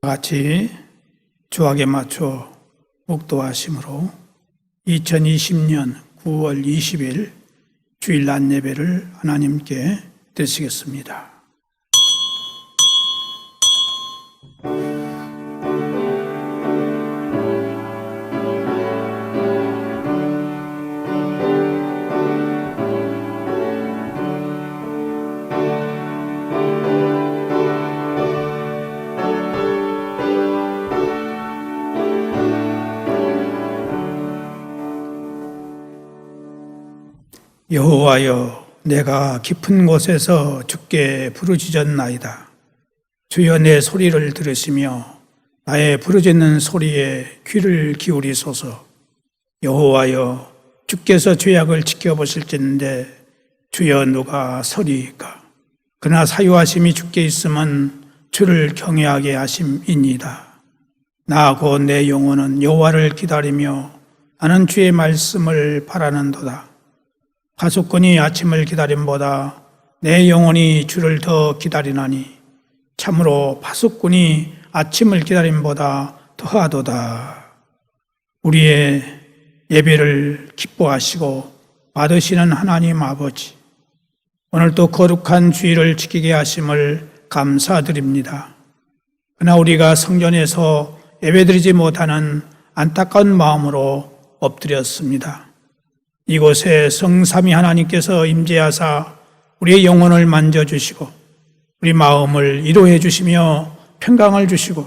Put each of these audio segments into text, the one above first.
같이 주악에 맞춰 묵도하심으로 2020년 9월 20일 주일 낮 예배를 하나님께 드리시겠습니다. 여호와여, 내가 깊은 곳에서 주께 부르짖었나이다. 주여, 내 소리를 들으시며 나의 부르짖는 소리에 귀를 기울이소서. 여호와여, 주께서 죄악을 지켜보실진데 주여 누가 서리이까? 그러나 사유하심이 주께 있음은 주를 경외하게 하심이니이다. 나 곧 내 영혼은 여호와를 기다리며 나는 주의 말씀을 바라는도다. 파수꾼이 아침을 기다림보다 내 영혼이 주를 더 기다리나니 참으로 파수꾼이 아침을 기다림보다 더하도다. 우리의 예배를 기뻐하시고 받으시는 하나님 아버지, 오늘도 거룩한 주일을 지키게 하심을 감사드립니다. 그러나 우리가 성전에서 예배드리지 못하는 안타까운 마음으로 엎드렸습니다. 이곳에 성삼위 하나님께서 임재하사 우리의 영혼을 만져주시고 우리 마음을 위로해 주시며 평강을 주시고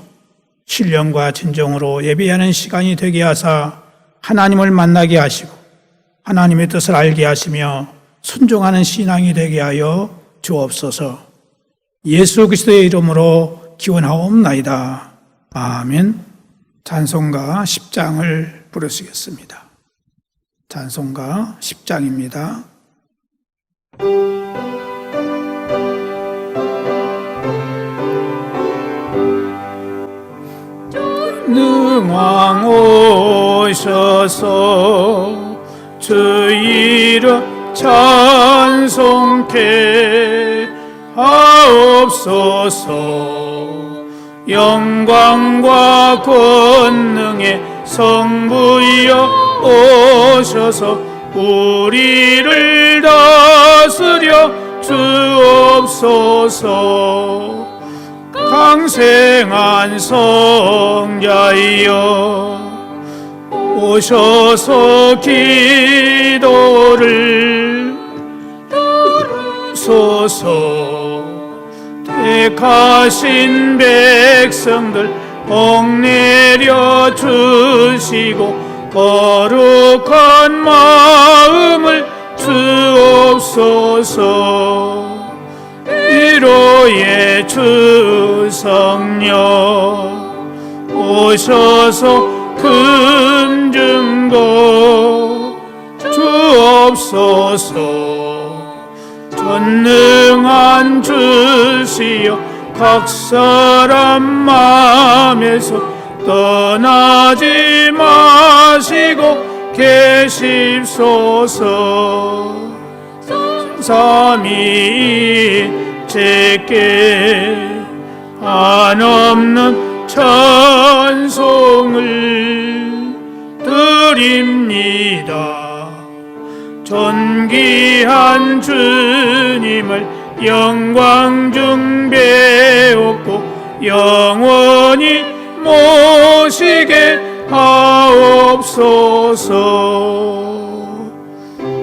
신령과 진정으로 예배하는 시간이 되게 하사 하나님을 만나게 하시고 하나님의 뜻을 알게 하시며 순종하는 신앙이 되게 하여 주옵소서. 예수 그리스도의 이름으로 기원하옵나이다. 아멘. 찬송가 10장을 부르시겠습니다. 찬송가 10장입니다. 전능왕 오셔서 주 이름 찬송케 하옵소서. 영광과 권능의 성부여 오셔서 우리를 다스려 주옵소서. 강생한 성자여 오셔서 기도를 들으소서. 택하신 백성들 복 내려 주시고 거룩한 마음을 주옵소서. 위로의 주 성령 오셔서 금증거 주옵소서. 전능한 주시여 각 사람 마음에서 떠나지 마시고 계십소서. 삼위일체께 한없는 찬송을 드립니다. 존귀한 주님을 영광 중 배웠고 영원히 모시게 하옵소서.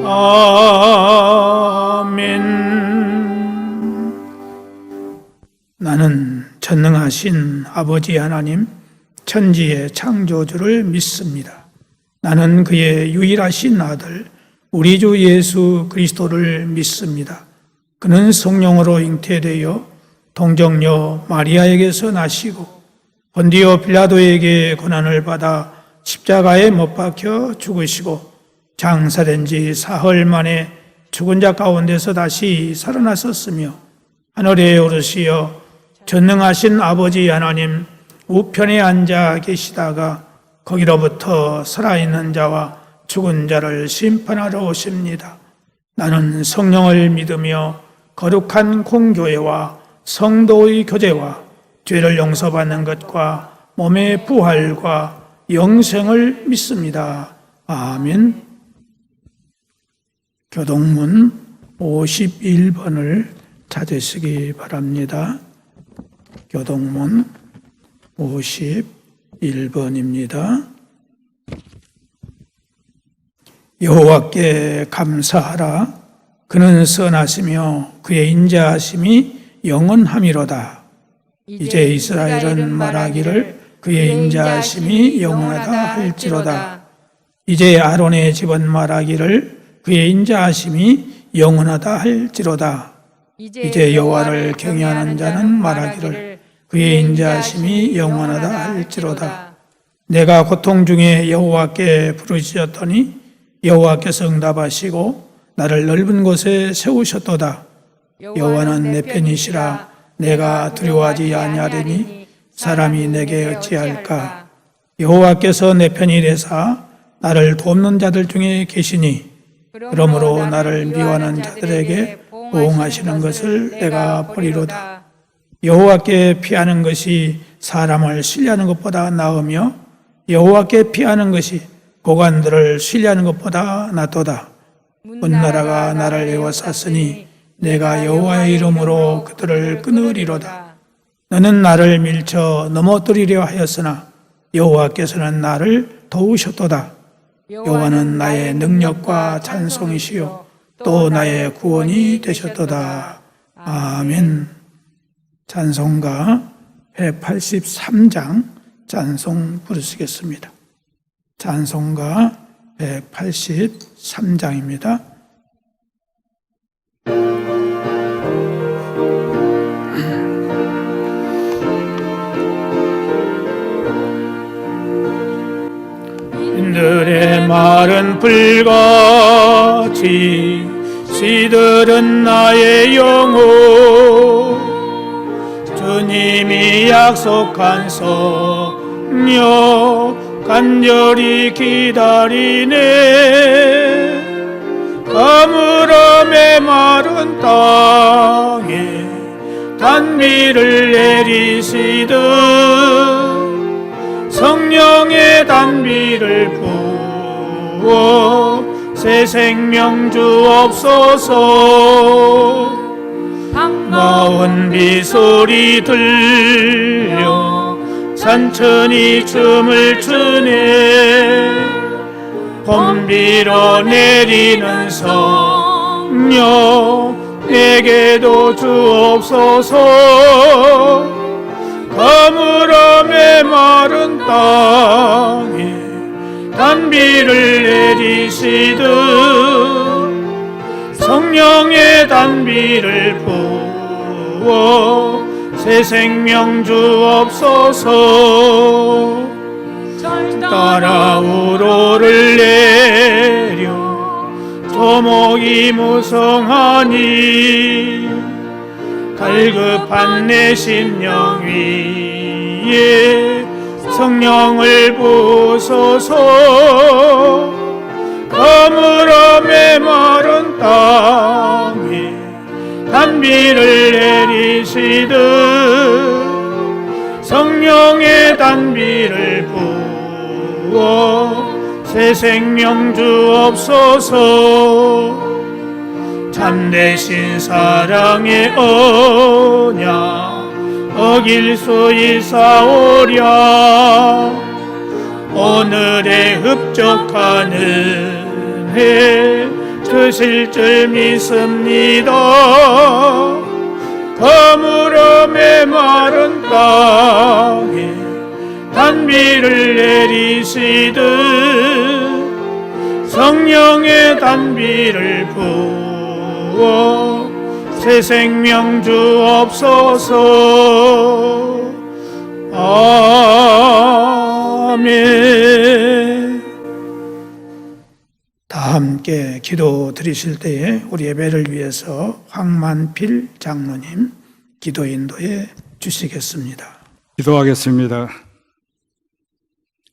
아멘. 나는 전능하신 아버지 하나님, 천지의 창조주를 믿습니다. 나는 그의 유일하신 아들 우리 주 예수 그리스도를 믿습니다. 그는 성령으로 잉태되어 동정녀 마리아에게서 나시고 본디오 빌라도에게 고난을 받아 십자가에 못 박혀 죽으시고 장사된 지 사흘 만에 죽은 자 가운데서 다시 살아나셨으며 하늘에 오르시어 전능하신 아버지 하나님 우편에 앉아 계시다가 거기로부터 살아있는 자와 죽은 자를 심판하러 오십니다. 나는 성령을 믿으며 거룩한 공교회와 성도의 교제와 죄를 용서받는 것과 몸의 부활과 영생을 믿습니다. 아멘. 교동문 51번을 찾으시기 바랍니다. 교동문 51번입니다. 여호와께 감사하라. 그는 선하시며 그의 인자하심이 영원함이로다. 이제 이스라엘은 말하기를 그의 인자하심이 영원하다 할지로다. 이제 아론의 집은 말하기를 그의 인자하심이 영원하다 할지로다. 이제 여호와를 경외하는 자는 말하기를 그의 인자하심이 영원하다 할지로다. 내가 고통 중에 여호와께 부르짖었더니 여호와께서 응답하시고 나를 넓은 곳에 세우셨도다. 여호와는 내 편이시라. 내가 두려워하지 아니하리니 사람이 내게 어찌할까. 여호와께서 내 편이 되사 나를 돕는 자들 중에 계시니 그러므로 나를 미워하는 자들에게 보응하시는 것을 내가 보리로다. 여호와께 피하는 것이 사람을 신뢰하는 것보다 나으며 여호와께 피하는 것이 고관들을 신뢰하는 것보다 낫도다. 온 나라가 나를 에워쌌으니 내가 여호와의 이름으로 그들을 끊으리로다. 너는 나를 밀쳐 넘어뜨리려 하였으나 여호와께서는 나를 도우셨도다. 여호와는 나의 능력과 찬송이시요 또 나의 구원이 되셨도다. 아멘. 찬송가 183장 찬송 부르시겠습니다. 찬송가 183장입니다. 인들의 말은 불같이 시들은 나의 영혼 주님이 약속한 성령 간절히 기다리네. 가물음의 마른 땅에 단비를 내리시듯 성령의 단비를 부어 새 생명 주옵소서. 반가운 비소리 들려 산천이 춤을 추네. 봄비로 내리는 성령 내게도 주옵소서. 가물음의 마른 땅에 단비를 내리시듯 성령의 단비를 부어 새 생명 주옵소서. 따라 우로를 내려 조목이 무성하니 갈급한 내 심령 위에 성령을 부소서. 가물음의 마른 땅에 단비를 내리시듯 성령의 단비를 부어 새 생명 주옵소서. 참되신 사랑의 언약 어길 수 있사오랴. 오늘의 흡족한 은혜 주실 줄 믿습니다. 가물음의 마른 땅에 단비를 내리시듯 성령의 단비를 부어 새 생명 주옵소서. 아멘. 다 함께 기도 드리실 때에 우리 예배를 위해서 황만필 장로님 기도 인도해 주시겠습니다. 기도하겠습니다.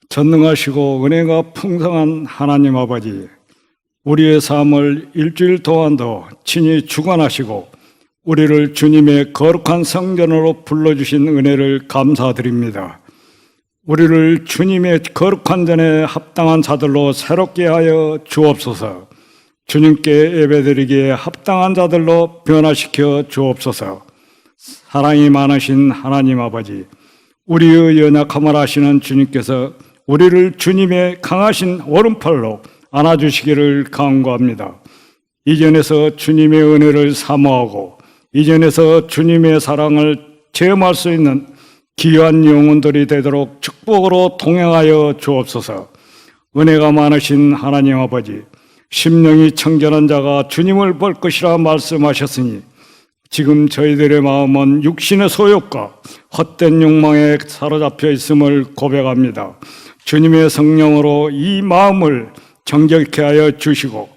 전능하시고 은혜가 풍성한 하나님 아버지, 우리의 삶을 일주일 동안도 친히 주관하시고 우리를 주님의 거룩한 성전으로 불러주신 은혜를 감사드립니다. 우리를 주님의 거룩한 전에 합당한 자들로 새롭게 하여 주옵소서. 주님께 예배드리기에 합당한 자들로 변화시켜 주옵소서. 사랑이 많으신 하나님 아버지, 우리의 연약함을 아시는 주님께서 우리를 주님의 강하신 오른팔로 안아주시기를 간구합니다. 이전에서 주님의 은혜를 사모하고 이전에서 주님의 사랑을 체험할 수 있는 귀한 영혼들이 되도록 축복으로 동행하여 주옵소서. 은혜가 많으신 하나님 아버지, 심령이 청결한 자가 주님을 볼 것이라 말씀하셨으니 지금 저희들의 마음은 육신의 소욕과 헛된 욕망에 사로잡혀 있음을 고백합니다. 주님의 성령으로 이 마음을 정결케 하여 주시고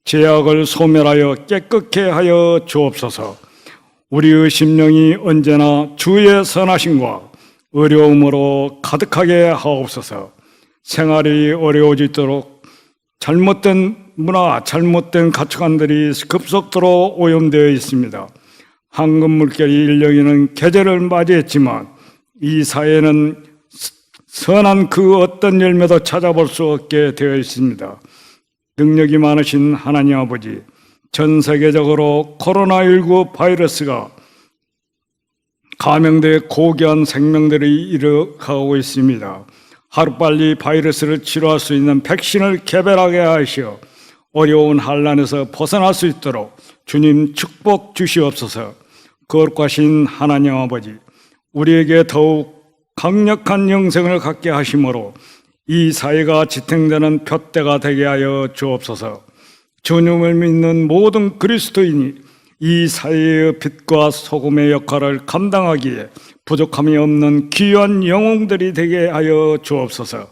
죄악을 소멸하여 깨끗게 하여 주옵소서. 우리의 심령이 언제나 주의 선하심과 어려움으로 가득하게 하옵소서. 생활이 어려워지도록 잘못된 문화, 잘못된 가치관들이 급속도로 오염되어 있습니다. 황금 물결이 일령이는 계절을 맞이했지만 이 사회는 선한 그 어떤 열매도 찾아볼 수 없게 되어 있습니다. 능력이 많으신 하나님 아버지, 전 세계적으로 코로나19 바이러스가 감염돼 고귀한 생명들이 잃어가고 있습니다. 하루빨리 바이러스를 치료할 수 있는 백신을 개발하게 하시어 어려운 환난에서 벗어날 수 있도록 주님 축복 주시옵소서. 거룩하신 하나님 아버지, 우리에게 더욱 강력한 영생을 갖게 하심으로 이 사회가 지탱되는 푯대가 되게 하여 주옵소서. 주님을 믿는 모든 그리스도인이 이 사회의 빛과 소금의 역할을 감당하기에 부족함이 없는 귀한 영웅들이 되게 하여 주옵소서.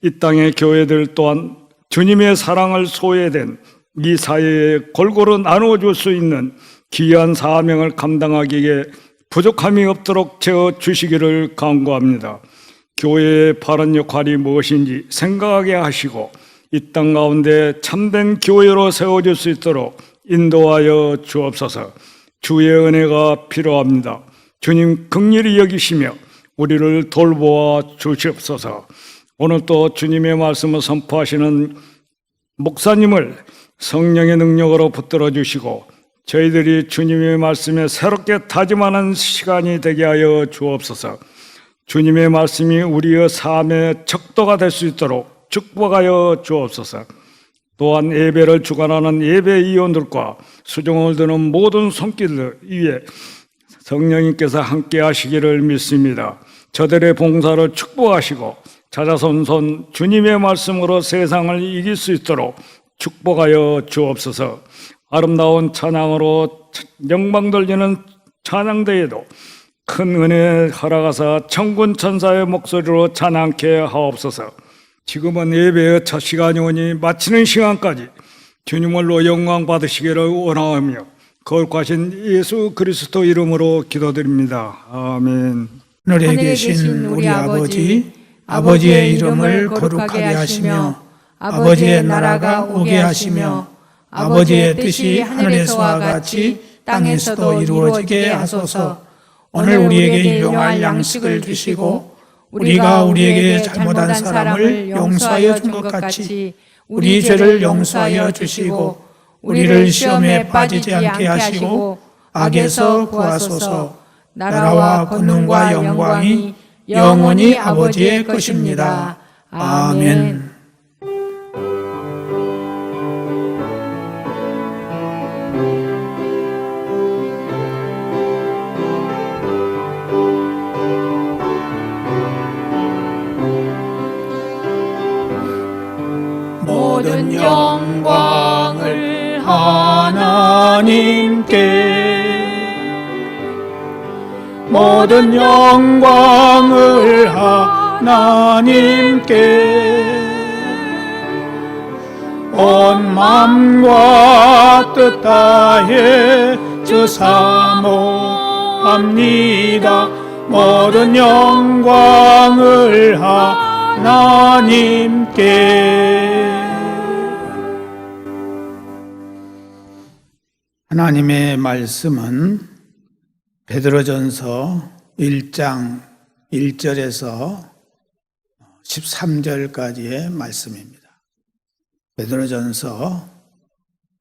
이 땅의 교회들 또한 주님의 사랑을 소외된 이 사회에 골고루 나누어줄 수 있는 귀한 사명을 감당하기에 부족함이 없도록 채워주시기를 간구합니다. 교회의 바른 역할이 무엇인지 생각하게 하시고 이 땅 가운데 참된 교회로 세워질 수 있도록 인도하여 주옵소서. 주의 은혜가 필요합니다. 주님 긍휼히 여기시며 우리를 돌보아 주시옵소서. 오늘 또 주님의 말씀을 선포하시는 목사님을 성령의 능력으로 붙들어 주시고 저희들이 주님의 말씀에 새롭게 다짐하는 시간이 되게 하여 주옵소서. 주님의 말씀이 우리의 삶의 척도가 될 수 있도록 축복하여 주옵소서. 또한 예배를 주관하는 예배위원들과 수종을 드는 모든 손길들 위에 성령님께서 함께 하시기를 믿습니다. 저들의 봉사를 축복하시고 자자손손 주님의 말씀으로 세상을 이길 수 있도록 축복하여 주옵소서. 아름다운 찬양으로 영광 돌리는 찬양대에도 큰 은혜 허락하사 천군 천사의 목소리로 찬양케 하옵소서. 지금은 예배의 첫 시간이 오니 마치는 시간까지 주님을로 영광 받으시기를 원하오며 거룩하신 예수 그리스도 이름으로 기도드립니다. 아멘. 하늘에 계신 우리 아버지, 아버지의 이름을 거룩하게 하시며 아버지의 나라가 오게 하시며 아버지의 뜻이 하늘에서와 같이 땅에서도 이루어지게 하소서. 오늘 우리에게 일용할 양식을 주시고 우리가 우리에게 잘못한 사람을 용서하여 준 것 같이 우리 죄를 용서하여 주시고 우리를 시험에 빠지지 않게 하시고 악에서 구하소서. 나라와 권능과 영광이 영원히 아버지의 것입니다. 아멘. 모든 영광을 하나님께, 모든 영광을 하나님께, 온 맘과 뜻 다해 주 사모합니다. 모든 영광을 하나님께. 하나님의 말씀은 베드로전서 1장 1절에서 13절까지의 말씀입니다. 베드로전서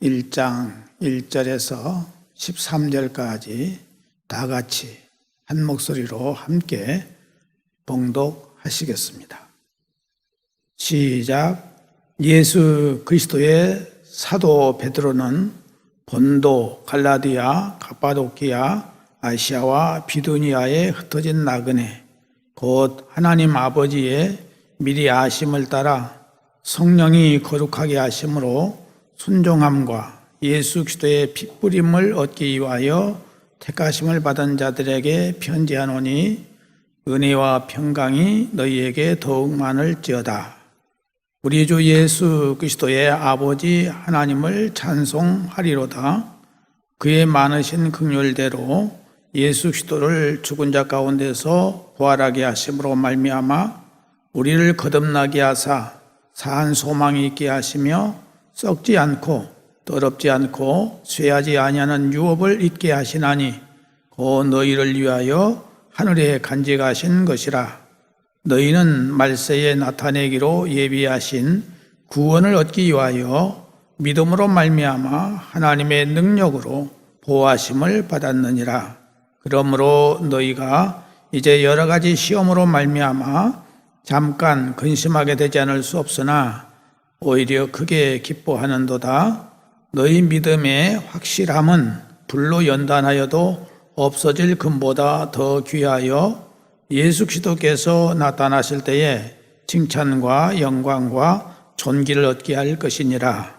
1장 1절에서 13절까지 다 같이 한 목소리로 함께 봉독하시겠습니다. 시작. 예수 그리스도의 사도 베드로는 본도, 갈라디아, 갑바도키아, 아시아와 비두니아에 흩어진 나그네, 곧 하나님 아버지의 미리 아심을 따라 성령이 거룩하게 하심으로 순종함과 예수 그리스도의 핏부림을 얻기 위하여 택하심을 받은 자들에게 편지하노니 은혜와 평강이 너희에게 더욱 많을지어다. 우리 주 예수 그리스도의 아버지 하나님을 찬송하리로다. 그의 많으신 긍휼대로 예수 그리스도를 죽은 자 가운데서 부활하게 하심으로 말미암아 우리를 거듭나게 하사 사한 소망이 있게 하시며 썩지 않고 더럽지 않고 쇠하지 아니하는 유업을 있게 하시나니 곧 너희를 위하여 하늘에 간직하신 것이라. 너희는 말세에 나타내기로 예비하신 구원을 얻기 위하여 믿음으로 말미암아 하나님의 능력으로 보호하심을 받았느니라. 그러므로 너희가 이제 여러 가지 시험으로 말미암아 잠깐 근심하게 되지 않을 수 없으나 오히려 크게 기뻐하는도다. 너희 믿음의 확실함은 불로 연단하여도 없어질 금보다 더 귀하여 예수 그리스도께서 나타나실 때에 칭찬과 영광과 존귀를 얻게 할 것이니라.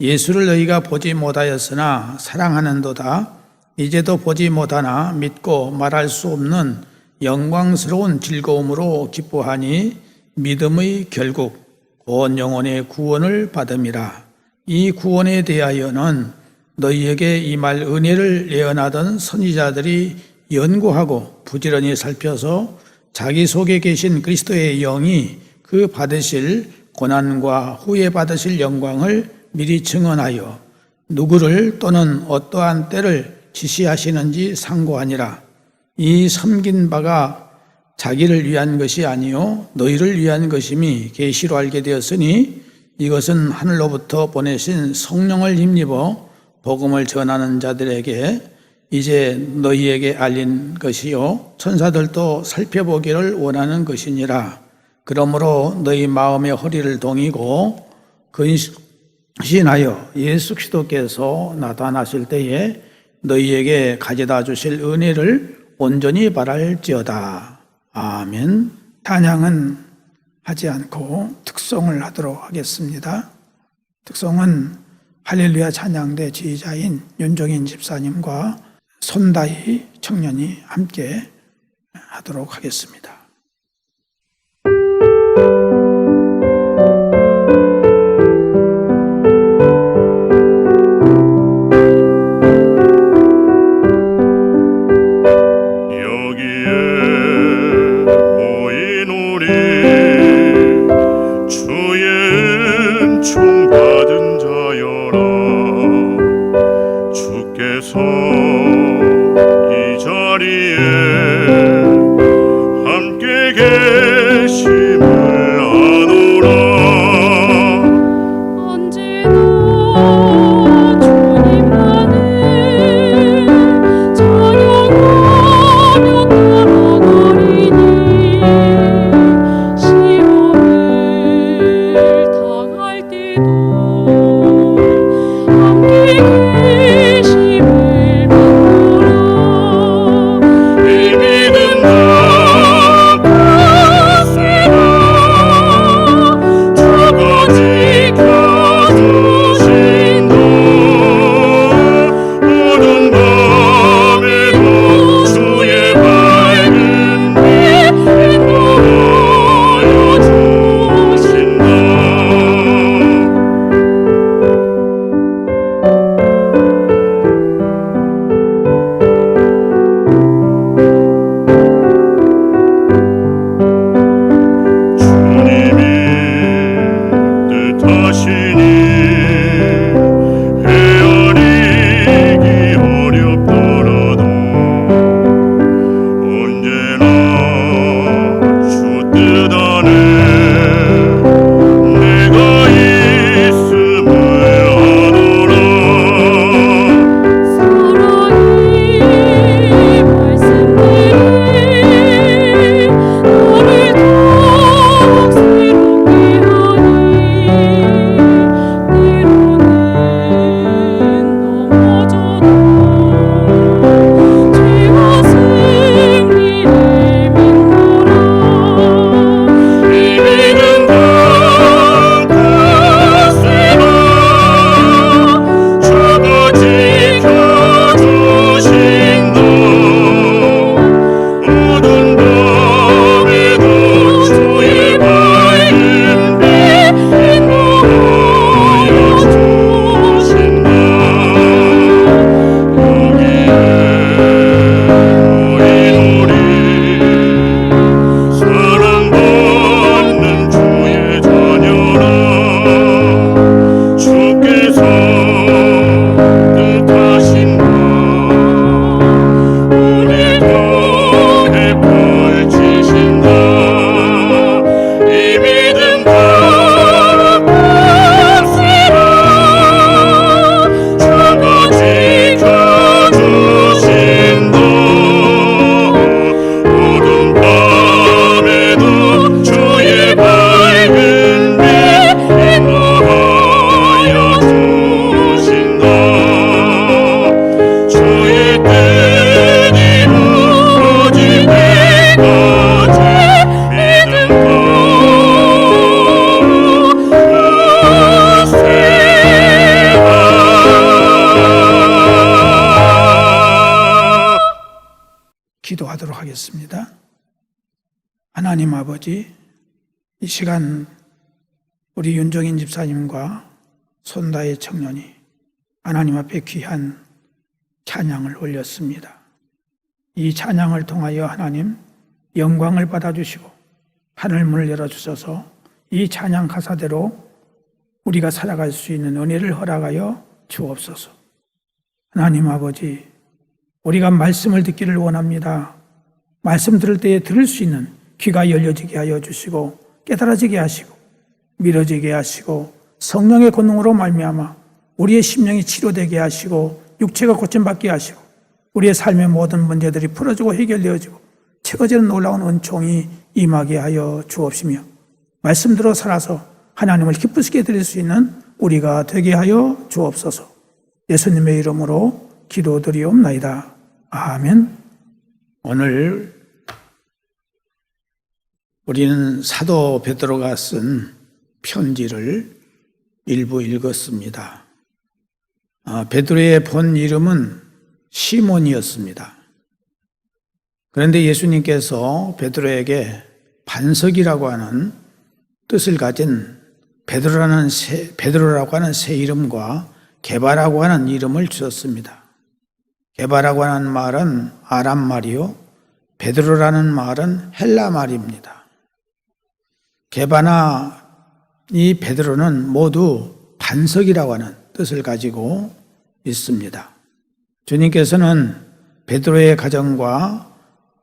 예수를 너희가 보지 못하였으나 사랑하는도다. 이제도 보지 못하나 믿고 말할 수 없는 영광스러운 즐거움으로 기뻐하니 믿음의 결국 온 영혼의 구원을 받음이라. 이 구원에 대하여는 너희에게 임할 은혜를 예언하던 선지자들이 연구하고 부지런히 살펴서 자기 속에 계신 그리스도의 영이 그 받으실 고난과 후에 받으실 영광을 미리 증언하여 누구를 또는 어떠한 때를 지시하시는지 상고하니라. 이 섬긴 바가 자기를 위한 것이 아니요 너희를 위한 것임이 계시로 알게 되었으니 이것은 하늘로부터 보내신 성령을 힘입어 복음을 전하는 자들에게 이제 너희에게 알린 것이요 천사들도 살펴보기를 원하는 것이니라. 그러므로 너희 마음의 허리를 동이고 근신하여 예수 그리스도께서 나타나실 때에 너희에게 가져다 주실 은혜를 온전히 바랄지어다. 아멘. 찬양은 하지 않고 특송을 하도록 하겠습니다. 특송은 할렐루야 찬양대 지휘자인 윤종인 집사님과 손다희 청년이 함께 하도록 하겠습니다. 기도하겠습니다. 하나님 아버지, 이 시간 우리 윤정인 집사님과 손다혜 청년이 하나님 앞에 귀한 찬양을 올렸습니다. 이 찬양을 통하여 하나님 영광을 받아주시고 하늘문을 열어주셔서 이 찬양 가사대로 우리가 살아갈 수 있는 은혜를 허락하여 주옵소서. 하나님 아버지, 우리가 말씀을 듣기를 원합니다. 말씀 들을 때에 들을 수 있는 귀가 열려지게 하여 주시고 깨달아지게 하시고 미뤄지게 하시고 성령의 권능으로 말미암아 우리의 심령이 치료되게 하시고 육체가 고침받게 하시고 우리의 삶의 모든 문제들이 풀어지고 해결되어지고 채워지는 놀라운 은총이 임하게 하여 주옵시며 말씀대로 살아서 하나님을 기쁘시게 드릴 수 있는 우리가 되게 하여 주옵소서. 예수님의 이름으로 기도드리옵나이다. 아멘. 오늘 우리는 사도 베드로가 쓴 편지를 일부 읽었습니다. 베드로의 본 이름은 시몬이었습니다. 그런데 예수님께서 베드로에게 반석이라고 하는 뜻을 가진 베드로라고 하는 새 이름과 게바라고 하는 이름을 주셨습니다. 게바라고 하는 말은 아람 말이요, 베드로라는 말은 헬라 말입니다. 게바나 이 베드로는 모두 반석이라고 하는 뜻을 가지고 있습니다. 주님께서는 베드로의 가정과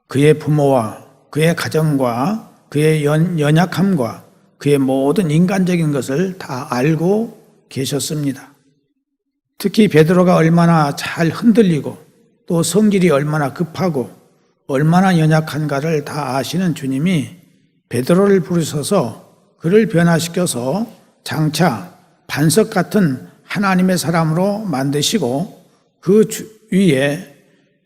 그의 부모와 그의 가정과 그의 연약함과 그의 모든 인간적인 것을 다 알고 계셨습니다. 특히 베드로가 얼마나 잘 흔들리고 또 성질이 얼마나 급하고 얼마나 연약한가를 다 아시는 주님이 베드로를 부르셔서 그를 변화시켜서 장차 반석 같은 하나님의 사람으로 만드시고 그 위에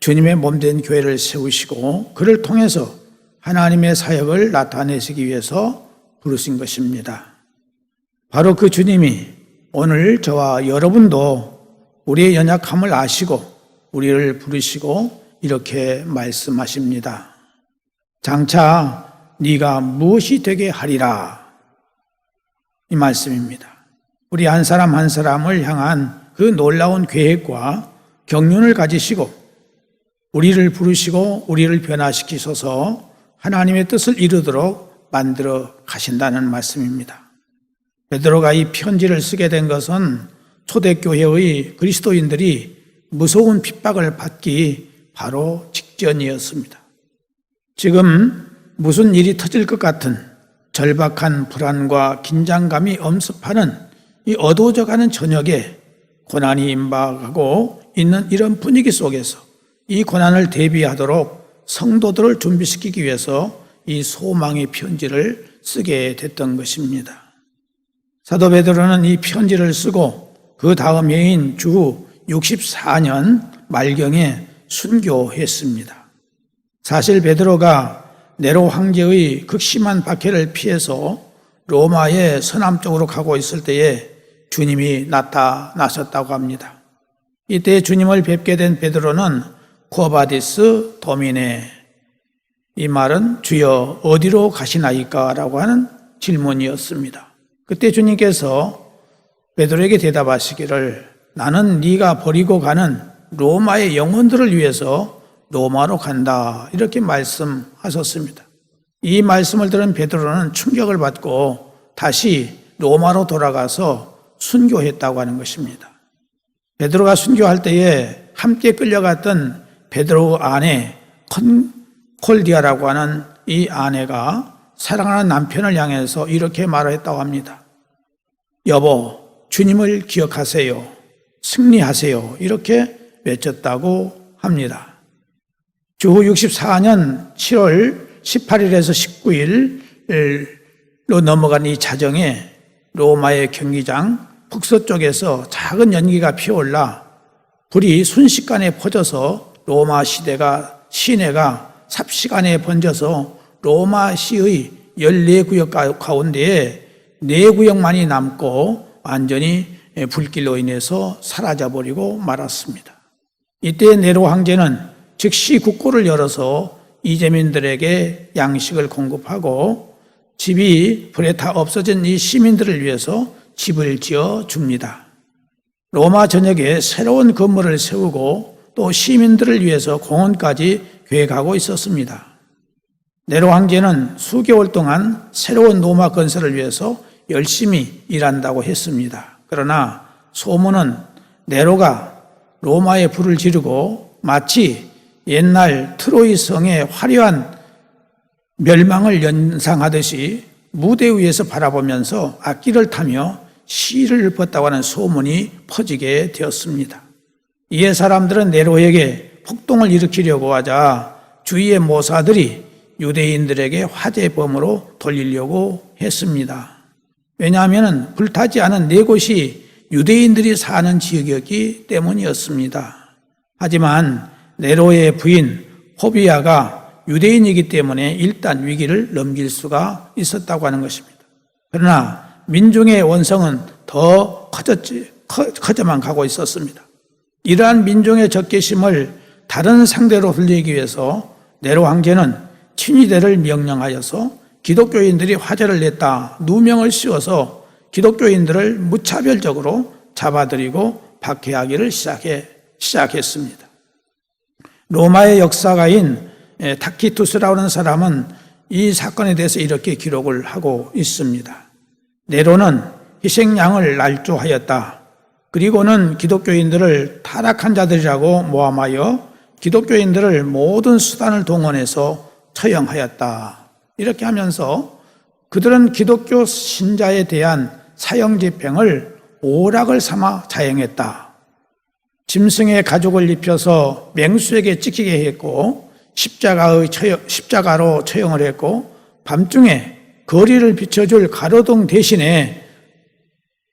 주님의 몸된 교회를 세우시고 그를 통해서 하나님의 사역을 나타내시기 위해서 부르신 것입니다. 바로 그 주님이 오늘 저와 여러분도 우리의 연약함을 아시고 우리를 부르시고 이렇게 말씀하십니다. 장차 네가 무엇이 되게 하리라, 이 말씀입니다. 우리 한 사람 한 사람을 향한 그 놀라운 계획과 경륜을 가지시고 우리를 부르시고 우리를 변화시키셔서 하나님의 뜻을 이루도록 만들어 가신다는 말씀입니다. 베드로가 이 편지를 쓰게 된 것은 초대교회의 그리스도인들이 무서운 핍박을 받기 바로 직전이었습니다. 지금 무슨 일이 터질 것 같은 절박한 불안과 긴장감이 엄습하는 이 어두워져가는 저녁에 고난이 임박하고 있는 이런 분위기 속에서 이 고난을 대비하도록 성도들을 준비시키기 위해서 이 소망의 편지를 쓰게 됐던 것입니다. 사도 베드로는 이 편지를 쓰고 그 다음 해인 주 64년 말경에 순교했습니다. 사실 베드로가 네로 황제의 극심한 박해를 피해서 로마의 서남쪽으로 가고 있을 때에 주님이 나타나셨다고 합니다. 이때 주님을 뵙게 된 베드로는 쿠어바디스 도미네, 이 말은 주여 어디로 가시나이까? 라고 하는 질문이었습니다. 그때 주님께서 베드로에게 대답하시기를 나는 네가 버리고 가는 로마의 영혼들을 위해서 로마로 간다, 이렇게 말씀하셨습니다. 이 말씀을 들은 베드로는 충격을 받고 다시 로마로 돌아가서 순교했다고 하는 것입니다. 베드로가 순교할 때에 함께 끌려갔던 베드로 아내 콜디아라고 하는 이 아내가 사랑하는 남편을 향해서 이렇게 말했다고 합니다. 여보, 주님을 기억하세요. 승리하세요. 이렇게 외쳤다고 합니다. 주후 64년 7월 18일에서 19일로 넘어간 이 자정에 로마의 경기장 북서쪽에서 작은 연기가 피어올라 불이 순식간에 퍼져서 로마 시내가 삽시간에 번져서 로마시의 14구역 가운데에 4구역만이 남고 완전히 불길로 인해서 사라져버리고 말았습니다. 이때 네로 황제는 즉시 국고를 열어서 이재민들에게 양식을 공급하고 집이 불에 타 없어진 이 시민들을 위해서 집을 지어 줍니다. 로마 전역에 새로운 건물을 세우고 또 시민들을 위해서 공원까지 계획하고 있었습니다. 네로 황제는 수개월 동안 새로운 로마 건설을 위해서 열심히 일한다고 했습니다. 그러나 소문은 네로가 로마에 불을 지르고 마치 옛날 트로이 성의 화려한 멸망을 연상하듯이 무대 위에서 바라보면서 악기를 타며 시를 읊었다고 하는 소문이 퍼지게 되었습니다. 이에 사람들은 네로에게 폭동을 일으키려고 하자 주위의 모사들이 유대인들에게 화재범으로 돌리려고 했습니다. 왜냐하면 불타지 않은 네 곳이 유대인들이 사는 지역이었기 때문이었습니다. 하지만 네로의 부인 호비아가 유대인이기 때문에 일단 위기를 넘길 수가 있었다고 하는 것입니다. 그러나 민중의 원성은 더 커져만 가고 있었습니다. 이러한 민중의 적개심을 다른 상대로 흘리기 위해서 네로 황제는 친위대를 명령하여서 기독교인들이 화제를 냈다 누명을 씌워서 기독교인들을 무차별적으로 잡아들이고 박해하기를 시작했습니다. 로마의 역사가인 타키투스라고 하는 사람은 이 사건에 대해서 이렇게 기록을 하고 있습니다. 네로는 희생양을 날조하였다. 그리고는 기독교인들을 타락한 자들이라고 모함하여 기독교인들을 모든 수단을 동원해서 처형하였다. 이렇게 하면서 그들은 기독교 신자에 대한 사형집행을 오락을 삼아 자행했다. 짐승의 가죽을 입혀서 맹수에게 찍히게 했고 십자가로 처형을 했고 밤중에 거리를 비춰줄 가로등 대신에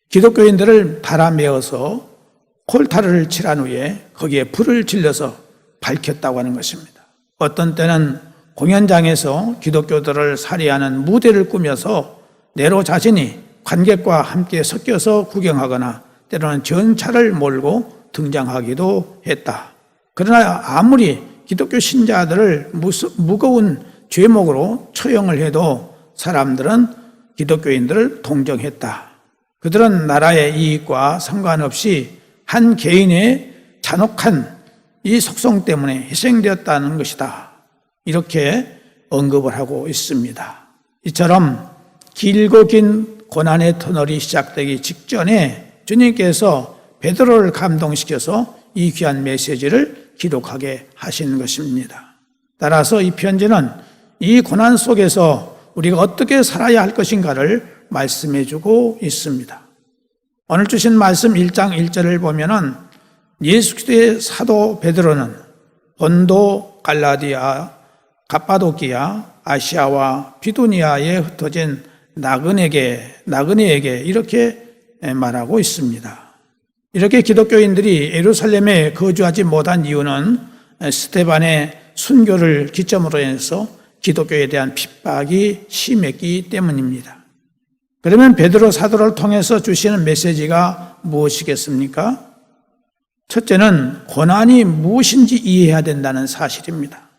기독교인들을 달아매어서 콜타르를 칠한 후에 거기에 불을 질러서 밝혔다고 하는 것입니다. 어떤 때는 공연장에서 기독교들을 살해하는 무대를 꾸며서 네로 자신이 관객과 함께 섞여서 구경하거나 때로는 전차를 몰고 등장하기도 했다. 그러나 아무리 기독교 신자들을 무거운 죄목으로 처형을 해도 사람들은 기독교인들을 동정했다. 그들은 나라의 이익과 상관없이 한 개인의 잔혹한 이 속성 때문에 희생되었다는 것이다. 이렇게 언급을 하고 있습니다. 이처럼 길고 긴 고난의 터널이 시작되기 직전에 주님께서 베드로를 감동시켜서 이 귀한 메시지를 기록하게 하신 것입니다. 따라서 이 편지는 이 고난 속에서 우리가 어떻게 살아야 할 것인가를 말씀해 주고 있습니다. 오늘 주신 말씀 1장 1절을 보면은 예수 그리스도의 사도 베드로는 본도, 갈라디아, 갑바도기아, 아시아와 비두니아에 흩어진 나그네에게 이렇게 말하고 있습니다. 이렇게 기독교인들이 예루살렘에 거주하지 못한 이유는 스데반의 순교를 기점으로 해서 기독교에 대한 핍박이 심했기 때문입니다. 그러면 베드로 사도를 통해서 주시는 메시지가 무엇이겠습니까? 첫째는 고난이 무엇인지 이해해야 된다는 사실입니다.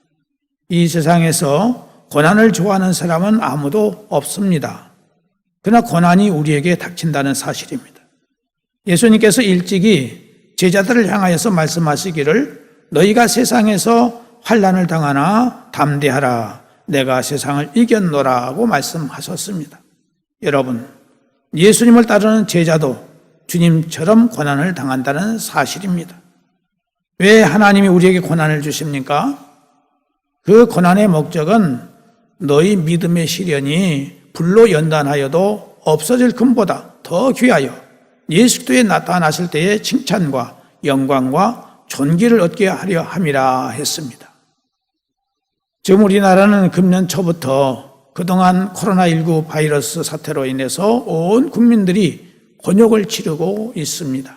이 세상에서 고난을 좋아하는 사람은 아무도 없습니다. 그러나 고난이 우리에게 닥친다는 사실입니다. 예수님께서 일찍이 제자들을 향하여서 말씀하시기를 너희가 세상에서 환난을 당하나 담대하라 내가 세상을 이겼노라고 말씀하셨습니다. 여러분, 예수님을 따르는 제자도 주님처럼 고난을 당한다는 사실입니다. 왜 하나님이 우리에게 고난을 주십니까? 그 고난의 목적은 너희 믿음의 시련이 불로 연단하여도 없어질 금보다 더 귀하여 예수 그리스도에 나타나실 때의 칭찬과 영광과 존귀를 얻게 하려 함이라 했습니다. 지금 우리나라는 금년 초부터 그동안 코로나19 바이러스 사태로 인해서 온 국민들이 곤욕을 치르고 있습니다.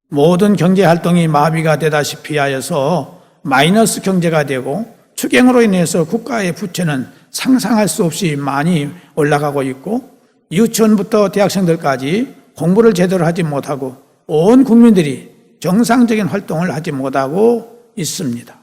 모든 경제활동이 마비가 되다시피 하여서 마이너스 경제가 되고 추경으로 인해서 국가의 부채는 상상할 수 없이 많이 올라가고 있고 유치원부터 대학생들까지 공부를 제대로 하지 못하고 온 국민들이 정상적인 활동을 하지 못하고 있습니다.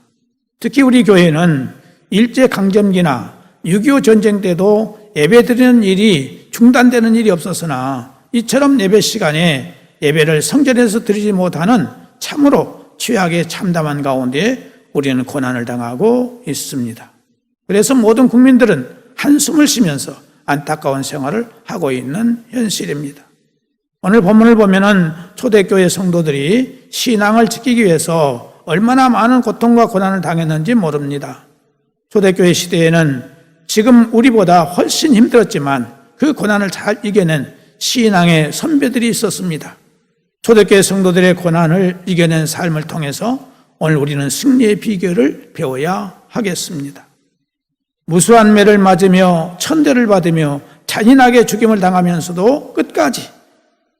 특히 우리 교회는 일제강점기나 6.25 전쟁 때도 예배드리는 일이 중단되는 일이 없었으나 이처럼 예배 시간에 예배를 성전에서 드리지 못하는 참으로 최악의 참담한 가운데 우리는 고난을 당하고 있습니다. 그래서 모든 국민들은 한숨을 쉬면서 안타까운 생활을 하고 있는 현실입니다. 오늘 본문을 보면은 초대교회 성도들이 신앙을 지키기 위해서 얼마나 많은 고통과 고난을 당했는지 모릅니다. 초대교회 시대에는 지금 우리보다 훨씬 힘들었지만 그 고난을 잘 이겨낸 신앙의 선배들이 있었습니다. 초대교회 성도들의 고난을 이겨낸 삶을 통해서 오늘 우리는 승리의 비결을 배워야 하겠습니다. 무수한 매를 맞으며 천대를 받으며 잔인하게 죽임을 당하면서도 끝까지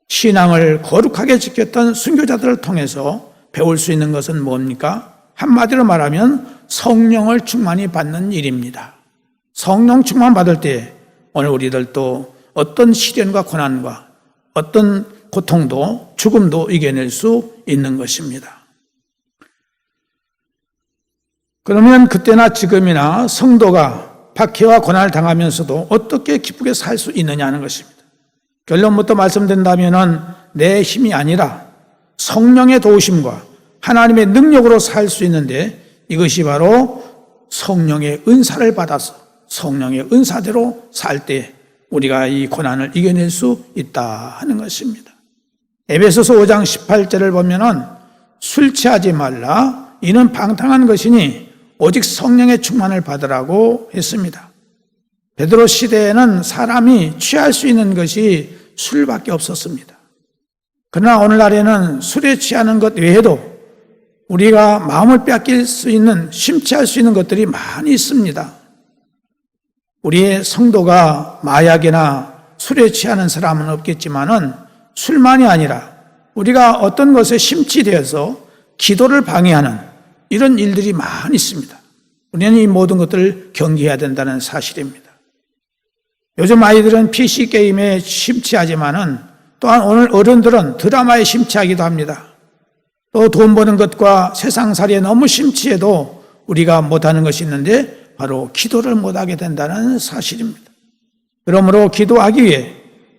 신앙을 거룩하게 지켰던 순교자들을 통해서 배울 수 있는 것은 뭡니까? 한마디로 말하면 성령을 충만히 받는 일입니다. 성령 충만 받을 때 오늘 우리들도 어떤 시련과 고난과 어떤 고통도 죽음도 이겨낼 수 있는 것입니다. 그러면 그때나 지금이나 성도가 박해와 고난을 당하면서도 어떻게 기쁘게 살 수 있느냐 하는 것입니다. 결론부터 말씀드린다면 내 힘이 아니라 성령의 도우심과 하나님의 능력으로 살 수 있는데 이것이 바로 성령의 은사를 받아서 성령의 은사대로 살 때 우리가 이 고난을 이겨낼 수 있다 하는 것입니다. 에베소서 5장 18절을 보면은 술 취하지 말라 이는 방탕한 것이니 오직 성령의 충만을 받으라고 했습니다. 베드로 시대에는 사람이 취할 수 있는 것이 술밖에 없었습니다. 그러나 오늘날에는 술에 취하는 것 외에도 우리가 마음을 빼앗길 수 있는 심취할 수 있는 것들이 많이 있습니다. 우리의 성도가 마약이나 술에 취하는 사람은 없겠지만은 술만이 아니라 우리가 어떤 것에 심취되어서 기도를 방해하는 이런 일들이 많이 있습니다. 우리는 이 모든 것들을 경계해야 된다는 사실입니다. 요즘 아이들은 PC게임에 심취하지만은 또한 오늘 어른들은 드라마에 심취하기도 합니다. 또 돈 버는 것과 세상살이에 너무 심취해도 우리가 못하는 것이 있는데 바로 기도를 못하게 된다는 사실입니다. 그러므로 기도하기 위해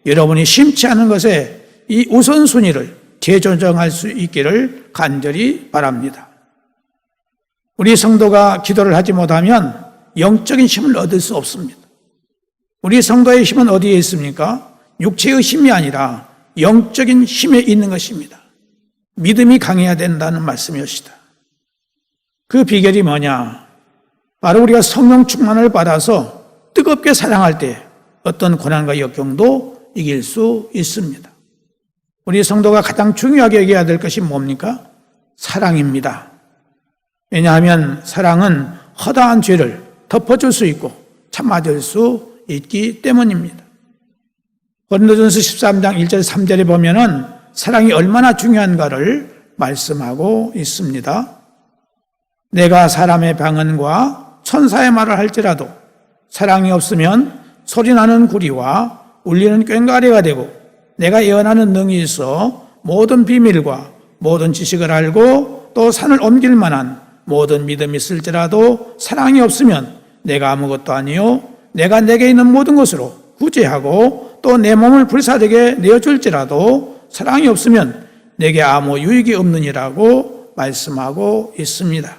여러분이 심취하는 것에 이 우선순위를 재조정할 수 있기를 간절히 바랍니다. 우리 성도가 기도를 하지 못하면 영적인 힘을 얻을 수 없습니다. 우리 성도의 힘은 어디에 있습니까? 육체의 힘이 아니라 영적인 힘에 있는 것입니다. 믿음이 강해야 된다는 말씀이었습니다. 그 비결이 뭐냐? 바로 우리가 성령 충만을 받아서 뜨겁게 사랑할 때 어떤 고난과 역경도 이길 수 있습니다. 우리 성도가 가장 중요하게 여겨야 될 것이 뭡니까? 사랑입니다. 왜냐하면 사랑은 허다한 죄를 덮어줄 수 있고 참아줄 수 있기 때문입니다. 고린도전서 13장 1절 3절에 보면은 사랑이 얼마나 중요한가를 말씀하고 있습니다. 내가 사람의 방언과 천사의 말을 할지라도 사랑이 없으면 소리나는 구리와 울리는 꽹과리가 되고 내가 예언하는 능이 있어 모든 비밀과 모든 지식을 알고 또 산을 옮길 만한 모든 믿음이 있을지라도 사랑이 없으면 내가 아무것도 아니요 내가 내게 있는 모든 것으로 구제하고 또 내 몸을 불사르게 내어줄지라도 사랑이 없으면 내게 아무 유익이 없느니라고 말씀하고 있습니다.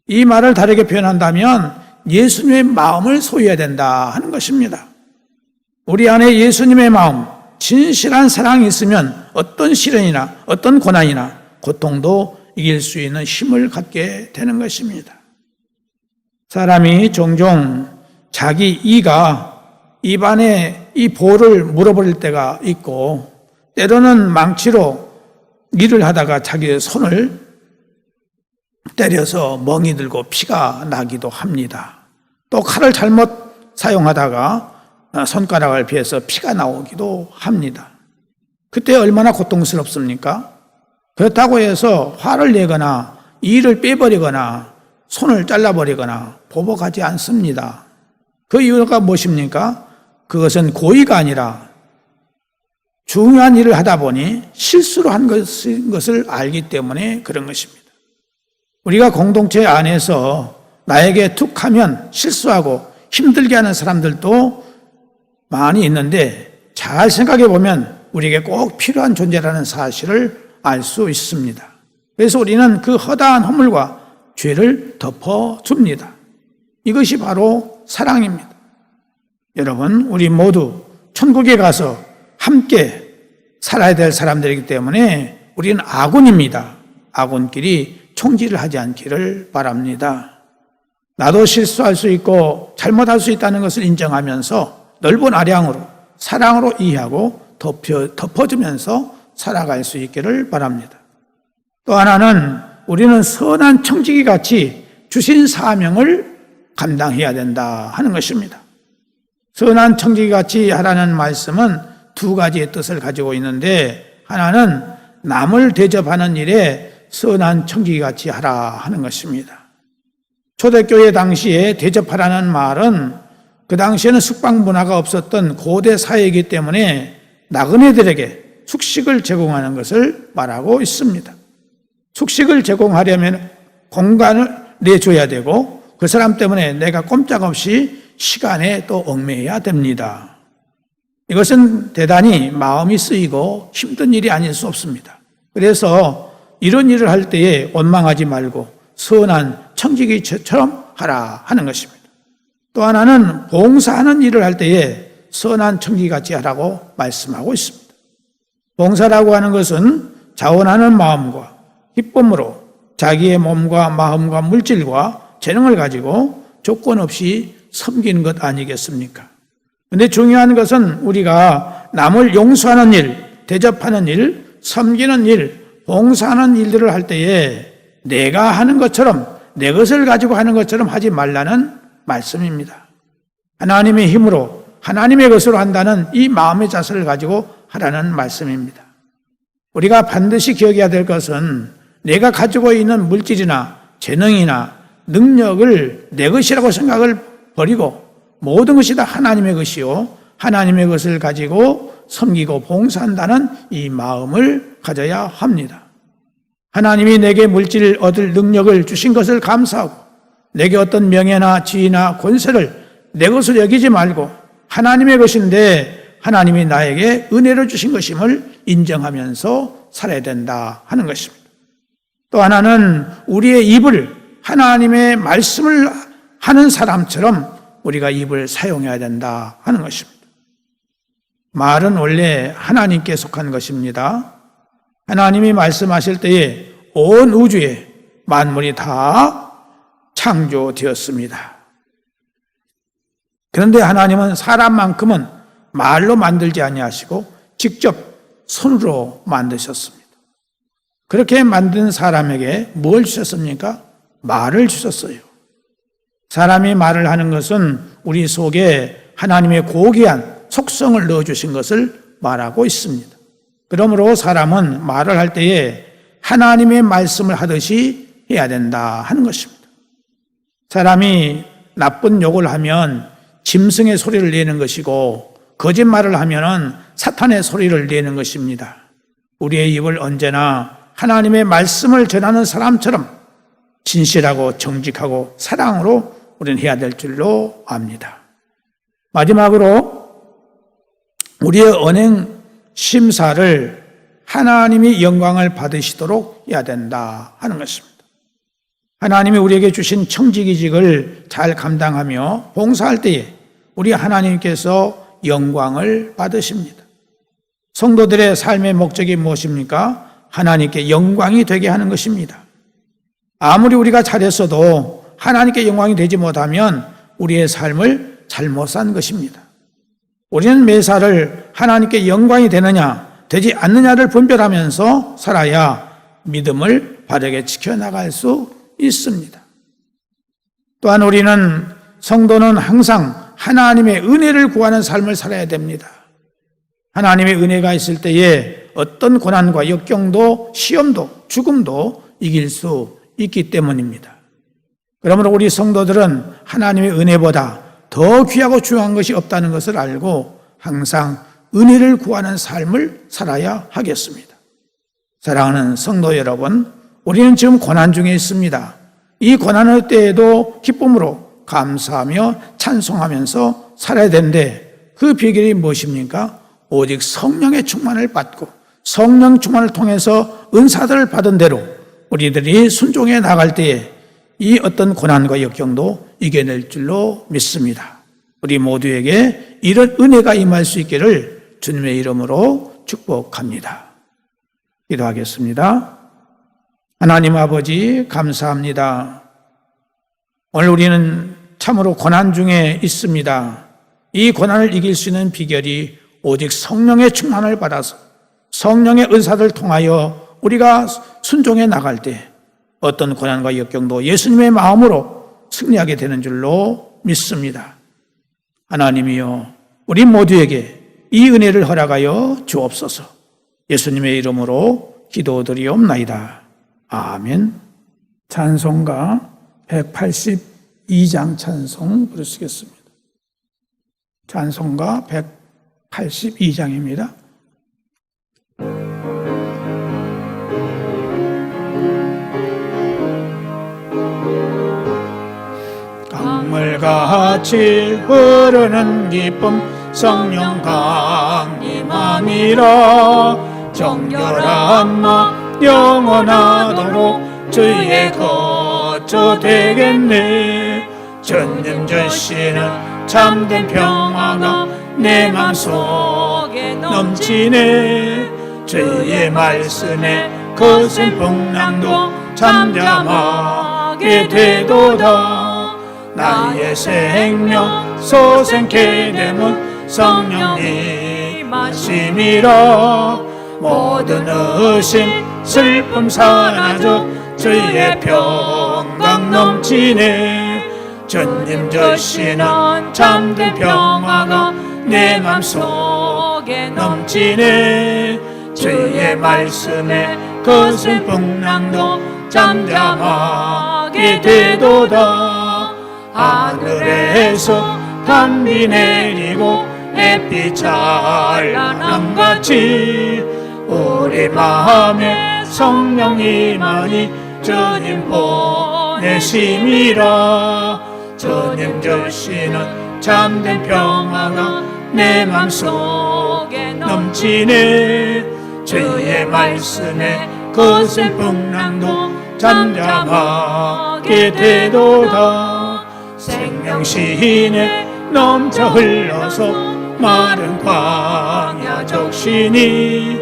이 말을 다르게 표현한다면 예수님의 마음을 소유해야 된다 하는 것입니다. 우리 안에 예수님의 마음, 진실한 사랑이 있으면 어떤 시련이나 어떤 고난이나 고통도 이길 수 있는 힘을 갖게 되는 것입니다. 사람이 종종 자기 이가 입안에 이 볼을 물어버릴 때가 있고 때로는 망치로 일을 하다가 자기의 손을 때려서 멍이 들고 피가 나기도 합니다. 또 칼을 잘못 사용하다가 손가락을 베어서 피가 나오기도 합니다. 그때 얼마나 고통스럽습니까? 그렇다고 해서 화를 내거나 이를 빼버리거나 손을 잘라버리거나 보복하지 않습니다. 그 이유가 무엇입니까? 그것은 고의가 아니라 중요한 일을 하다 보니 실수로 한 것을 알기 때문에 그런 것입니다. 우리가 공동체 안에서 나에게 툭 하면 실수하고 힘들게 하는 사람들도 많이 있는데 잘 생각해 보면 우리에게 꼭 필요한 존재라는 사실을 알 수 있습니다. 그래서 우리는 그 허다한 허물과 죄를 덮어줍니다. 이것이 바로 사랑입니다. 여러분, 우리 모두 천국에 가서 함께 살아야 될 사람들이기 때문에 우리는 아군입니다. 아군끼리 총질을 하지 않기를 바랍니다. 나도 실수할 수 있고 잘못할 수 있다는 것을 인정하면서 넓은 아량으로 사랑으로 이해하고 덮어주면서 살아갈 수 있기를 바랍니다. 또 하나는 우리는 선한 청지기 같이 주신 사명을 감당해야 된다 하는 것입니다. 선한 청지기 같이 하라는 말씀은 두 가지의 뜻을 가지고 있는데, 하나는 남을 대접하는 일에 선한 청지기 같이 하라 하는 것입니다. 초대교회 당시에 대접하라는 말은 그 당시에는 숙박 문화가 없었던 고대 사회이기 때문에 나그네들에게 숙식을 제공하는 것을 말하고 있습니다. 숙식을 제공하려면 공간을 내줘야 되고 그 사람 때문에 내가 꼼짝없이 시간에 또 얽매여야 됩니다. 이것은 대단히 마음이 쓰이고 힘든 일이 아닐 수 없습니다. 그래서 이런 일을 할 때에 원망하지 말고 선한 청지기처럼 하라 하는 것입니다. 또 하나는 봉사하는 일을 할 때에 선한 청지기같이 하라고 말씀하고 있습니다. 봉사라고 하는 것은 자원하는 마음과 기쁨으로 자기의 몸과 마음과 물질과 재능을 가지고 조건 없이 섬기는 것 아니겠습니까? 그런데 중요한 것은 우리가 남을 용서하는 일, 대접하는 일, 섬기는 일, 봉사하는 일들을 할 때에 내가 하는 것처럼, 내 것을 가지고 하는 것처럼 하지 말라는 말씀입니다. 하나님의 힘으로 하나님의 것으로 한다는 이 마음의 자세를 가지고 하라는 말씀입니다. 우리가 반드시 기억해야 될 것은 내가 가지고 있는 물질이나 재능이나 능력을 내 것이라고 생각을 버리고 모든 것이 다 하나님의 것이요 하나님의 것을 가지고 섬기고 봉사한다는 이 마음을 가져야 합니다. 하나님이 내게 물질을 얻을 능력을 주신 것을 감사하고 내게 어떤 명예나 지위나 권세를 내 것으로 여기지 말고 하나님의 것인데 하나님이 나에게 은혜를 주신 것임을 인정하면서 살아야 된다 하는 것입니다. 또 하나는 우리의 입을 하나님의 말씀을 하는 사람처럼 우리가 입을 사용해야 된다 하는 것입니다. 말은 원래 하나님께 속한 것입니다. 하나님이 말씀하실 때에 온 우주에 만물이 다 창조되었습니다. 그런데 하나님은 사람만큼은 말로 만들지 아니하시고 직접 손으로 만드셨습니다. 그렇게 만든 사람에게 뭘 주셨습니까? 말을 주셨어요. 사람이 말을 하는 것은 우리 속에 하나님의 고귀한 속성을 넣어주신 것을 말하고 있습니다. 그러므로 사람은 말을 할 때에 하나님의 말씀을 하듯이 해야 된다 하는 것입니다. 사람이 나쁜 욕을 하면 짐승의 소리를 내는 것이고 거짓말을 하면 사탄의 소리를 내는 것입니다. 우리의 입을 언제나 하나님의 말씀을 전하는 사람처럼 진실하고 정직하고 사랑으로 우리는 해야 될 줄로 압니다. 마지막으로 우리의 언행 심사를 하나님이 영광을 받으시도록 해야 된다 하는 것입니다. 하나님이 우리에게 주신 청지기직을 잘 감당하며 봉사할 때에 우리 하나님께서 영광을 받으십니다. 성도들의 삶의 목적이 무엇입니까? 하나님께 영광이 되게 하는 것입니다. 아무리 우리가 잘했어도 하나님께 영광이 되지 못하면 우리의 삶을 잘못 산 것입니다. 우리는 매사를 하나님께 영광이 되느냐 되지 않느냐를 분별하면서 살아야 믿음을 바르게 지켜나갈 수 있습니다. 또한 우리는 성도는 항상 하나님의 은혜를 구하는 삶을 살아야 됩니다. 하나님의 은혜가 있을 때에 어떤 고난과 역경도 시험도 죽음도 이길 수 있기 때문입니다. 그러므로 우리 성도들은 하나님의 은혜보다 더 귀하고 중요한 것이 없다는 것을 알고 항상 은혜를 구하는 삶을 살아야 하겠습니다. 사랑하는 성도 여러분, 우리는 지금 고난 중에 있습니다. 이 고난의 때에도 기쁨으로 감사하며 찬송하면서 살아야 되는데 그 비결이 무엇입니까? 오직 성령의 충만을 받고 성령 충만을 통해서 은사들을 받은 대로 우리들이 순종해 나갈 때에 이 어떤 고난과 역경도 이겨낼 줄로 믿습니다. 우리 모두에게 이런 은혜가 임할 수 있기를 주님의 이름으로 축복합니다. 기도하겠습니다. 하나님 아버지 감사합니다. 오늘 우리는 참으로 고난 중에 있습니다. 이 고난을 이길 수 있는 비결이 오직 성령의 충만을 받아서 성령의 은사를 통하여 우리가 순종해 나갈 때 어떤 고난과 역경도 예수님의 마음으로 승리하게 되는 줄로 믿습니다. 하나님이여 우리 모두에게 이 은혜를 허락하여 주옵소서. 예수님의 이름으로 기도드리옵나이다. 아멘. 찬송가 182장 찬송 부르시겠습니다. 찬송가 182장입니다. 강물같이 흐르는 기쁨 성령 강림하니라. 정결한 마음 영원하도록 주의 거처 되겠네. 전념전시는 참된 평화가 내 맘속에 넘치네. 주의 말씀에 거센 풍랑도 잠잠하게 되도다. 나의 생명 소생케 되면 성령님 말씀이라. 모든 의심 슬픔 사라져 주의 평강 넘치네. 전념전시는 참된 평화가 내 맘속에 넘치네. 주의 말씀에 거센 풍랑도 잠잠하게 되도다. 하늘에서 단비 내리고 햇빛 찬란함같이 우리 마음에 성령이만이 주님 보내심이라. 주님 주시는 참된 평화가 내 맘속에 넘치네. 주의 말씀에 거센 풍랑도 잠잠하게 되도다. 생명신에 넘쳐 흘러서 마른 광야 적신이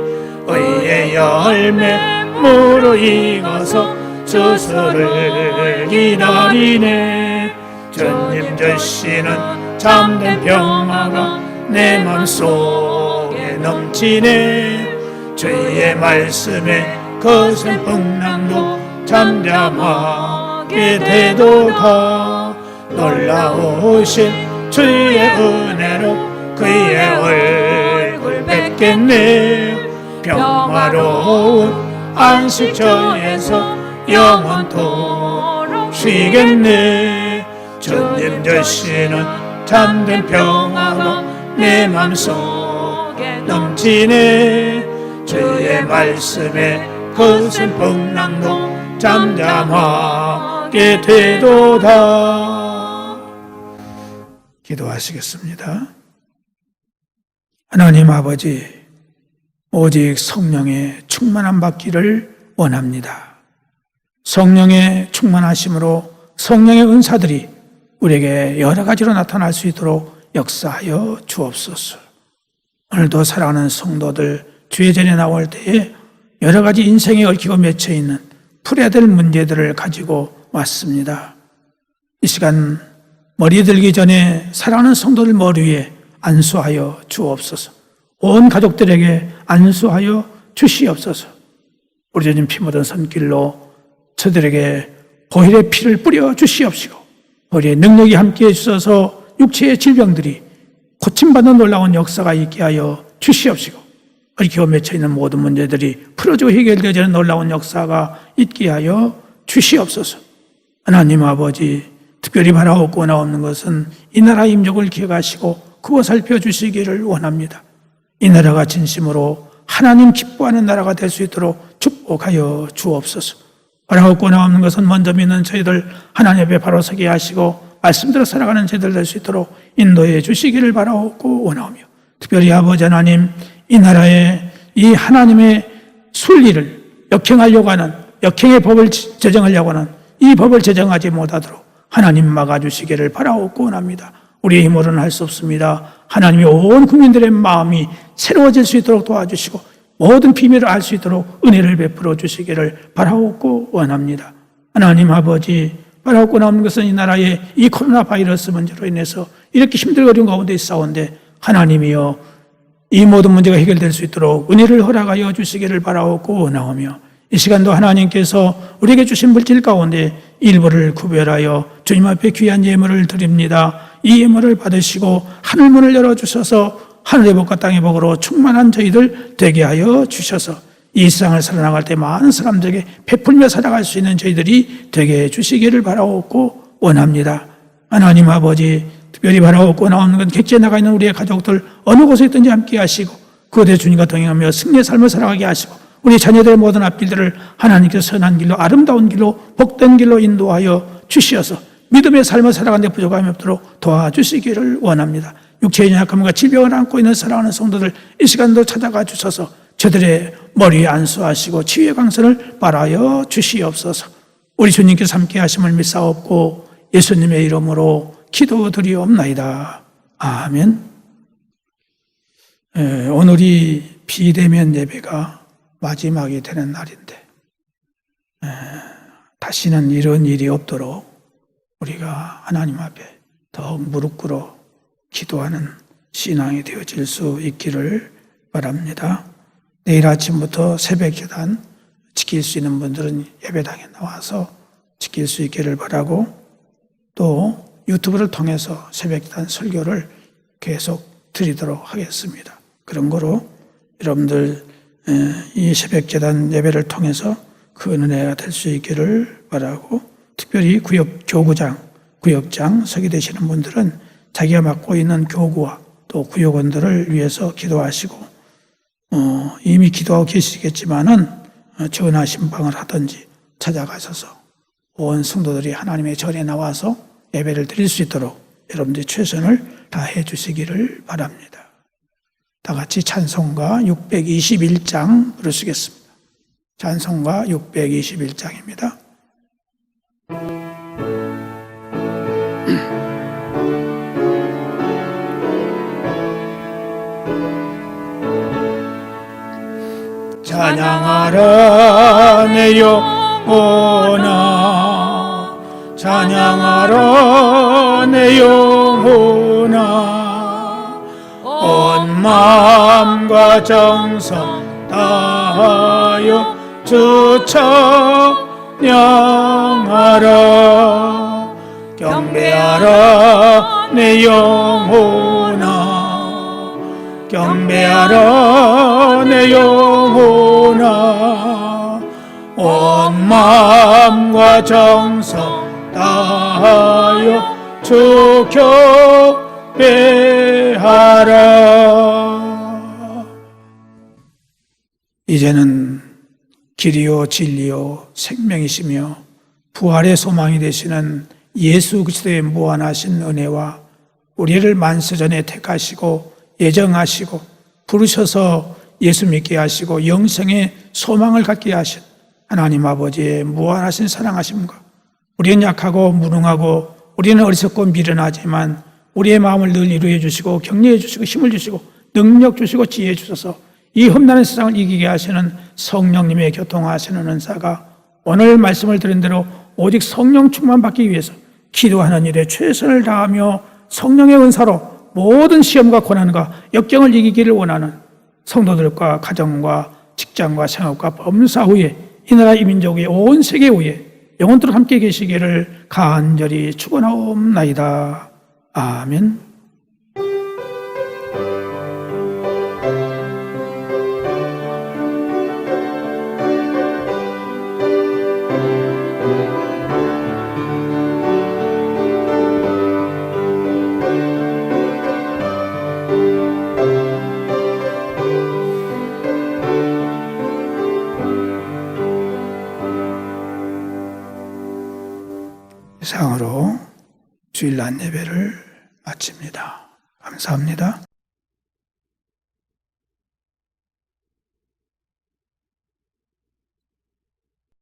의의 열매 무르익어서 주수를 기다리네. 주님 주시는 참된 평화가 내 맘속에 넘치네. 주의 말씀에 거센 풍랑도 잠잠하게 되도다. 놀라우신 주의 은혜로 그의 얼굴 뵙겠네. 평화로운 안식처에서 영원토록 쉬겠네. 주님 주시는 참된 평화가 내 맘속에 넘치네. 주의 말씀에 거센 풍랑도 잠잠하게 되도다. 기도하시겠습니다. 하나님 아버지, 오직 성령의 충만함 받기를 원합니다. 성령의 충만하심으로 성령의 은사들이 우리에게 여러 가지로 나타날 수 있도록 역사하여 주옵소서. 오늘도 사랑하는 성도들 주의 전에 나올 때에 여러 가지 인생에 얽히고 맺혀 있는 풀어야 될 문제들을 가지고 왔습니다. 이 시간 머리 들기 전에 사랑하는 성도들 머리 위에 안수하여 주옵소서. 온 가족들에게 안수하여 주시옵소서. 우리 주님 피 묻은 손길로 저들에게 보혈의 피를 뿌려 주시옵시고 보혈의 능력이 함께해 주셔서 육체의 질병들이 고침받는 놀라운 역사가 있게 하여 주시옵시고 얽히고 맺혀있는 모든 문제들이 풀어지고 해결되어지는 놀라운 역사가 있게 하여 주시옵소서. 하나님 아버지, 특별히 바라옵고나 없는 것은 이 나라의 임종을 기억하시고 그거 살펴주시기를 원합니다. 이 나라가 진심으로 하나님 기뻐하는 나라가 될 수 있도록 축복하여 주옵소서. 바라옵고 나오는 것은 먼저 믿는 저희들 하나님 앞에 바로 서게 하시고 말씀대로 살아가는 저희들 될 수 있도록 인도해 주시기를 바라옵고 원하오며, 특별히 아버지 하나님, 이 나라에 이 하나님의 순리를 역행하려고 하는, 역행의 법을 제정하려고 하는 이 법을 제정하지 못하도록 하나님 막아주시기를 바라옵고 원합니다. 우리의 힘으로는 할 수 없습니다. 하나님이 온 국민들의 마음이 새로워질 수 있도록 도와주시고 모든 비밀을 알 수 있도록 은혜를 베풀어 주시기를 바라옵고 원합니다. 하나님 아버지, 바라옵고 나오는 것은 이 나라의 이 코로나 바이러스 문제로 인해서 이렇게 힘들고 어려운 가운데 있사온데 하나님이여 이 모든 문제가 해결될 수 있도록 은혜를 허락하여 주시기를 바라옵고 원하오며, 이 시간도 하나님께서 우리에게 주신 물질 가운데 일부를 구별하여 주님 앞에 귀한 예물을 드립니다. 이 예물을 받으시고 하늘문을 열어주셔서 하늘의 복과 땅의 복으로 충만한 저희들 되게 하여 주셔서 이 세상을 살아나갈 때 많은 사람들에게 베풀며 살아갈 수 있는 저희들이 되게 해주시기를 바라옵고 원합니다. 하나님 아버지, 특별히 바라옵고 나오는 건 객지에 나가 있는 우리의 가족들 어느 곳에 있든지 함께 하시고 그곳에 주님과 동행하며 승리의 삶을 살아가게 하시고 우리 자녀들의 모든 앞길들을 하나님께서 선한 길로, 아름다운 길로, 복된 길로 인도하여 주시어서 믿음의 삶을 살아가는 데 부족함이 없도록 도와주시기를 원합니다. 육체의 연약함과 질병을 안고 있는 사랑하는 성도들 이 시간도 찾아가 주셔서 저들의 머리에 안수하시고 치유의 강선을 발하여 주시옵소서. 우리 주님께서 함께 하심을 믿사옵고 예수님의 이름으로 기도드리옵나이다. 아멘. 오늘이 비대면 예배가 마지막이 되는 날인데 다시는 이런 일이 없도록 우리가 하나님 앞에 더욱 무릎 꿇어 기도하는 신앙이 되어질 수 있기를 바랍니다. 내일 아침부터 새벽 기도한 지킬 수 있는 분들은 예배당에 나와서 지킬 수 있기를 바라고, 또 유튜브를 통해서 새벽 기도한 설교를 계속 드리도록 하겠습니다. 그런 거로 여러분들 이 새벽 재단 예배를 통해서 큰 은혜가 될 수 있기를 바라고, 특별히 교구장, 구역장 서게 되시는 분들은 자기가 맡고 있는 교구와 또 구역원들을 위해서 기도하시고, 이미 기도하고 계시겠지만은 전화 신방을 하든지 찾아가셔서 온 성도들이 하나님의 전에 나와서 예배를 드릴 수 있도록 여러분들이 최선을 다해 주시기를 바랍니다. 다 같이 찬송가 621장 부르시겠습니다. 찬송가 621장입니다. 찬양하라 내 영혼아, 찬양하라 내 영혼아, 온 마음과 정성 다하여 주 찬양하라. 경배하라 내 영혼아, 경배하라 내 영혼아, 온 마음과 정성 다하여 주 경배하라. 이제는 길이요 진리요 생명이시며 부활의 소망이 되시는 예수 그리스도의 무한하신 은혜와 우리를 만세전에 택하시고 예정하시고 부르셔서 예수 믿게 하시고 영생의 소망을 갖게 하신 하나님 아버지의 무한하신 사랑하심과, 우리는 약하고 무능하고 우리는 어리석고 미련하지만 우리의 마음을 늘 이루어 주시고 격려해 주시고 힘을 주시고 능력 주시고 지혜 주셔서 이 험난한 세상을 이기게 하시는 성령님의 교통하시는 은사가 오늘 말씀을 드린 대로 오직 성령 충만 받기 위해서 기도하는 일에 최선을 다하며 성령의 은사로 모든 시험과 고난과 역경을 이기기를 원하는 성도들과 가정과 직장과 생업과 범사 후에 이 나라 이 민족의 온 세계 후에 영원토록 함께 계시기를 간절히 축원하옵나이다. 아멘. 이상으로 주일날 예배를 마칩니다. 감사합니다.